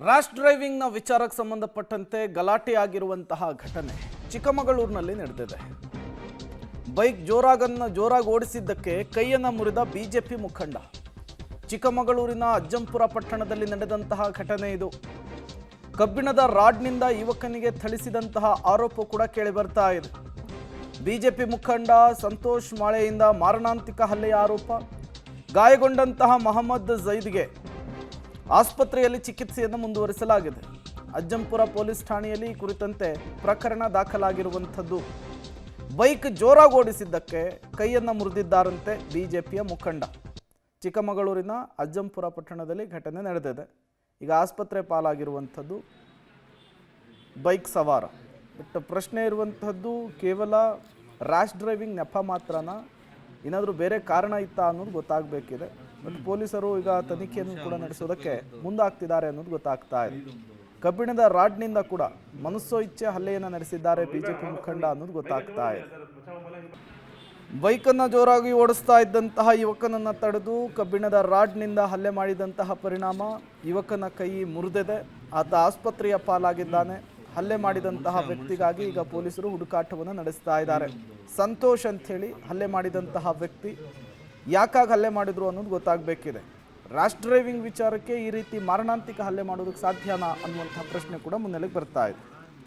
Rash ಡ್ರೈವಿಂಗ್ನ ವಿಚಾರಕ್ಕೆ ಸಂಬಂಧಪಟ್ಟಂತೆ ಗಲಾಟೆ ಆಗಿರುವಂತಹ ಘಟನೆ ಚಿಕ್ಕಮಗಳೂರಿನಲ್ಲಿ ನಡೆದಿದೆ. ಬೈಕ್ ಜೋರಾಗಿ ಓಡಿಸಿದ್ದಕ್ಕೆ ಕೈಯನ್ನು ಮುರಿದ ಬಿಜೆಪಿ ಮುಖಂಡ. ಚಿಕ್ಕಮಗಳೂರಿನ ಅಜ್ಜಂಪುರ ಪಟ್ಟಣದಲ್ಲಿ ನಡೆದಂತಹ ಘಟನೆ ಇದು. ಕಬ್ಬಿಣದ ರಾಡ್ನಿಂದ ಯುವಕನಿಗೆ ಥಳಿಸಿದಂತಹ ಆರೋಪ ಕೂಡ ಕೇಳಿಬರ್ತಾ ಇದೆ. ಬಿಜೆಪಿ ಮುಖಂಡ ಸಂತೋಷ್ ಮಾಳೆಯಿಂದ ಮಾರಣಾಂತಿಕ ಹಲ್ಲೆಯ ಆರೋಪ. ಗಾಯಗೊಂಡಂತಹ ಮೊಹಮ್ಮದ್ ಝೈದ್ಗೆ ಆಸ್ಪತ್ರೆಯಲ್ಲಿ ಚಿಕಿತ್ಸೆಯನ್ನು ಮುಂದುವರಿಸಲಾಗಿದೆ. ಅಜ್ಜಂಪುರ ಪೊಲೀಸ್ ಠಾಣೆಯಲ್ಲಿ ಈ ಕುರಿತಂತೆ ಪ್ರಕರಣ ದಾಖಲಾಗಿರುವಂಥದ್ದು. ಬೈಕ್ ಜೋರಾಗಿ ಓಡಿಸಿದ್ದಕ್ಕೆ ಕೈಯನ್ನು ಮುರಿದಿದ್ದಾರಂತೆ ಬಿಜೆಪಿಯ ಮುಖಂಡ. ಚಿಕ್ಕಮಗಳೂರಿನ ಅಜ್ಜಂಪುರ ಪಟ್ಟಣದಲ್ಲಿ ಘಟನೆ ನಡೆದಿದೆ. ಈಗ ಆಸ್ಪತ್ರೆ ಪಾಲಾಗಿರುವಂಥದ್ದು ಬೈಕ್ ಸವಾರ. ಬಟ್ ಪ್ರಶ್ನೆ ಇರುವಂಥದ್ದು, ಕೇವಲ ರ್ಯಾಶ್ ಡ್ರೈವಿಂಗ್ ನೆಪ ಮಾತ್ರನಾ, ಏನಾದರೂ ಬೇರೆ ಕಾರಣ ಇತ್ತಾ ಅನ್ನೋದು ಗೊತ್ತಾಗಬೇಕಿದೆ. ಬಟ್ ಪೊಲೀಸರು ಈಗ ತನಿಖೆಯನ್ನು ಕೂಡ ನಡೆಸೋದಕ್ಕೆ ಮುಂದಾಗ್ತಿದ್ದಾರೆ ಅನ್ನೋದು ಗೊತ್ತಾಗ್ತಾ ಇದೆ. ಕಬ್ಬಿಣದ ರಾಡ್ನಿಂದ ಕೂಡ ಮನಸ್ಸೋ ಇಚ್ಛೆ ಹಲ್ಲೆಯನ್ನು ನಡೆಸಿದ್ದಾರೆ ಬಿಜೆಪಿ ಮುಖಂಡ ಅನ್ನೋದು ಗೊತ್ತಾಗ್ತಾ ಇದೆ. ಬೈಕನ್ನು ಜೋರಾಗಿ ಓಡಿಸ್ತಾ ಇದ್ದಂತಹ ಯುವಕನನ್ನು ತಡೆದು ಕಬ್ಬಿಣದ ರಾಡ್ನಿಂದ ಹಲ್ಲೆ ಮಾಡಿದಂತಹ ಪರಿಣಾಮ ಯುವಕನ ಕೈ ಮುರಿದಿದೆ. ಆತ ಆಸ್ಪತ್ರೆಯ ಪಾಲಾಗಿದ್ದಾನೆ. ಹಲ್ಲೆ ಮಾಡಿದಂತಹ ವ್ಯಕ್ತಿಗಾಗಿ ಈಗ ಪೊಲೀಸರು ಹುಡುಕಾಟವನ್ನು ನಡೆಸ್ತಾ ಇದ್ದಾರೆ. ಸಂತೋಷ್ ಅಂಥೇಳಿ ಹಲ್ಲೆ ಮಾಡಿದಂತಹ ವ್ಯಕ್ತಿ ಯಾಕಾಗಿ ಹಲ್ಲೆ ಮಾಡಿದ್ರು ಅನ್ನೋದು ಗೊತ್ತಾಗಬೇಕಿದೆ. ರ್ಯಾಶ್ ಡ್ರೈವಿಂಗ್ ವಿಚಾರಕ್ಕೆ ಈ ರೀತಿ ಮಾರಣಾಂತಿಕ ಹಲ್ಲೆ ಮಾಡೋದಕ್ಕೆ ಸಾಧ್ಯನಾ ಅನ್ನುವಂಥ ಪ್ರಶ್ನೆ ಕೂಡ ಮುನ್ನೆಲೆಗೆ ಬರ್ತಾ ಇದೆ.